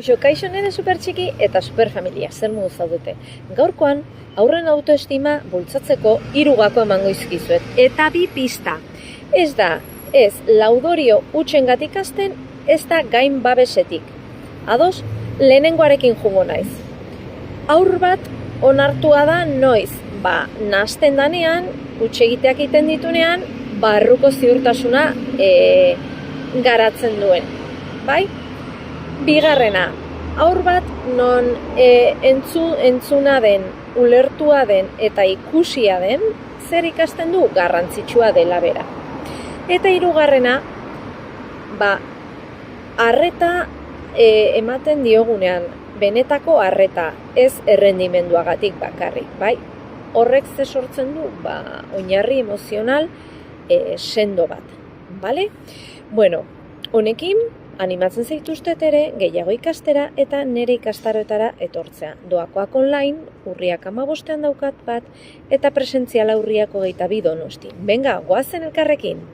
Kaixo nere supertxiki eta superfamilia, zer modu zaudete. Gaurkoan, aurren autoestima bultzatzeko 3 gako emango izkizuet. Eta 2 pista. Ez da, ez laudorio hutsengatik hasten, ez da gain babesetik. Ados, lehenengoarekin jungo naiz. Aur bat onartua da noiz, nahasten danean, hutsegiteak egiten ditunean, barruko ziurtasuna garatzen duen. Bai? Bigarrena, aur bat non entzuna den, ulertua den eta ikusia den, zer ikasten du garrantzitsua dela bera. Eta 3. Arreta ematen diogunean, benetako arreta, ez errendimenduagatik bakarrik, bai? Horrek ze sortzen du, oinarri emozional sendo bat, bale? Bueno, honekin, animatzen zaituztet ere, gehiago ikastera eta nire ikastaroetara etortzea. Doakoak online, urriak 15 daukat bat, eta presentziala urriak 22 Donostin. Benga, goazen elkarrekin!